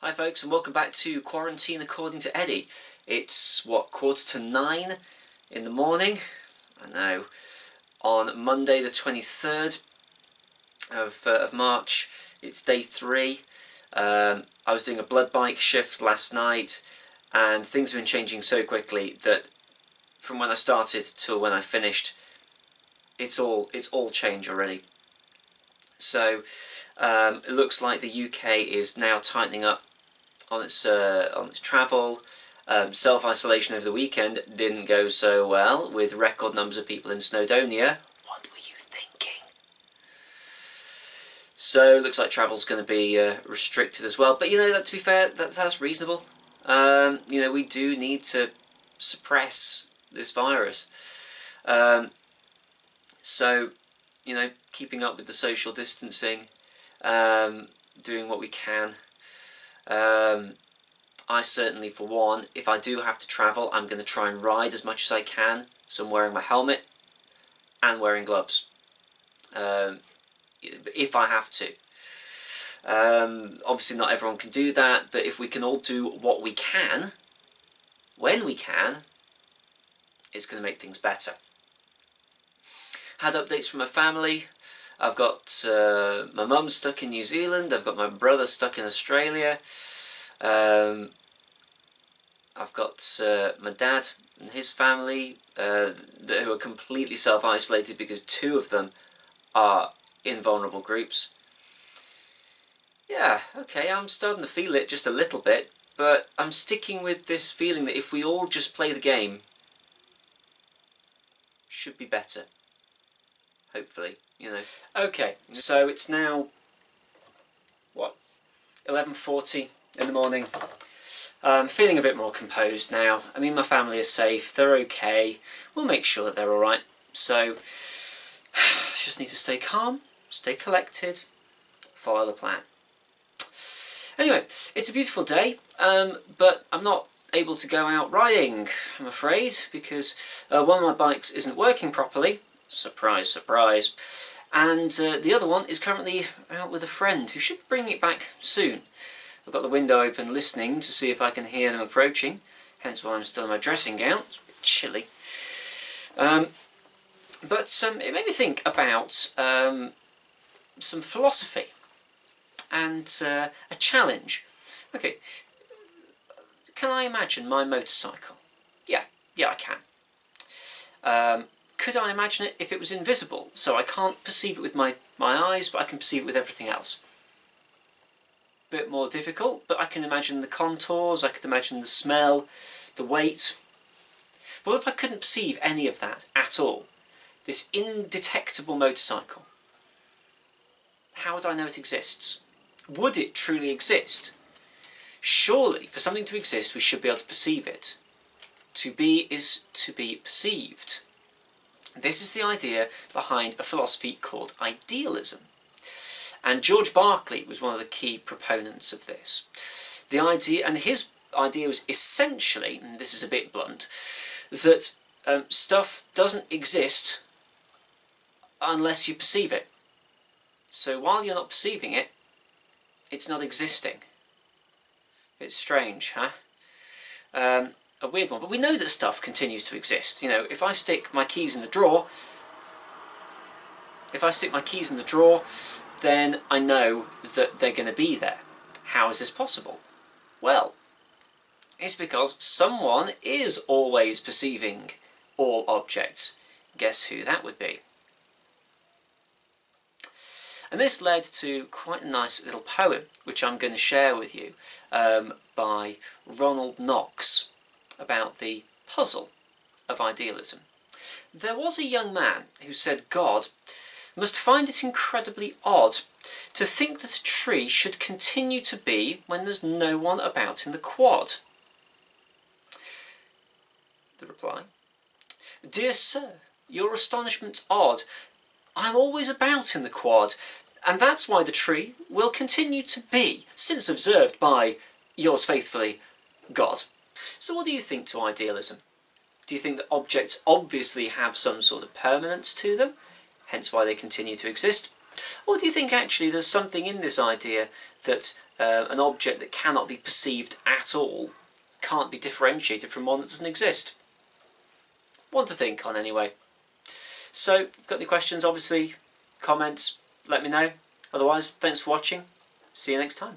Hi folks, and welcome back to Quarantine According to Eddie. It's, what, 9:15 in the morning? I know. On Monday the 23rd of March, it's day 3. I was doing a blood bike shift last night, and things have been changing so quickly that from when I started till when I finished, it's all changed already. So it looks like the UK is now tightening up on its travel. Self-isolation over the weekend didn't go so well, with record numbers of people in Snowdonia. What were you thinking? So it looks like travel's going to be restricted as well. But you know, to be fair, that's reasonable. We do need to suppress this virus. So, keeping up with the social distancing, doing what we can. I certainly, for one, if I do have to travel, I'm going to try and ride as much as I can. So I'm wearing my helmet and wearing gloves, if I have to. Obviously not everyone can do that, but if we can all do what we can, when we can, it's going to make things better. Had updates from my family. I've got my mum stuck in New Zealand, I've got my brother stuck in Australia, I've got my dad and his family who are completely self-isolated because 2 of them are in vulnerable groups. Yeah, okay, I'm starting to feel it just a little bit, but I'm sticking with this feeling that if we all just play the game, should be better. Hopefully, Okay, so it's now, 11:40 in the morning. Feeling a bit more composed now. I mean, my family is safe, they're okay, we'll make sure that they're alright. So, I just need to stay calm, stay collected, follow the plan. Anyway, it's a beautiful day, but I'm not able to go out riding, I'm afraid, because one of my bikes isn't working properly. Surprise, surprise. And the other one is currently out with a friend who should bring it back soon. I've got the window open listening to see if I can hear them approaching, hence why I'm still in my dressing gown. It's a bit chilly. But it made me think about some philosophy and a challenge. Okay, can I imagine my motorcycle? Yeah, I can. Could I imagine it if it was invisible, so I can't perceive it with my eyes, but I can perceive it with everything else? Bit more difficult, but I can imagine the contours, I could imagine the smell, the weight. What if I couldn't perceive any of that at all? This indetectable motorcycle. How would I know it exists? Would it truly exist? Surely, for something to exist, we should be able to perceive it. To be is to be perceived. This is the idea behind a philosophy called idealism. And George Berkeley was one of the key proponents of this. The idea, and his idea was essentially, and this is a bit blunt, that stuff doesn't exist unless you perceive it. So while you're not perceiving it, it's not existing. It's strange, huh? A weird one, but we know that stuff continues to exist. If I stick my keys in the drawer, then I know that they're going to be there. How is this possible? Well, it's because someone is always perceiving all objects. Guess who that would be? And this led to quite a nice little poem, which I'm going to share with you, by Ronald Knox, about the puzzle of idealism. There was a young man who said God must find it incredibly odd to think that a tree should continue to be when there's no one about in the quad. The reply: Dear sir, your astonishment's odd. I'm always about in the quad, and that's why the tree will continue to be, since observed by yours faithfully, God. So what do you think to idealism? Do you think that objects obviously have some sort of permanence to them, hence why they continue to exist? Or do you think actually there's something in this idea that an object that cannot be perceived at all can't be differentiated from one that doesn't exist? One to think on anyway. So, if you've got any questions, obviously, comments, let me know. Otherwise, thanks for watching. See you next time.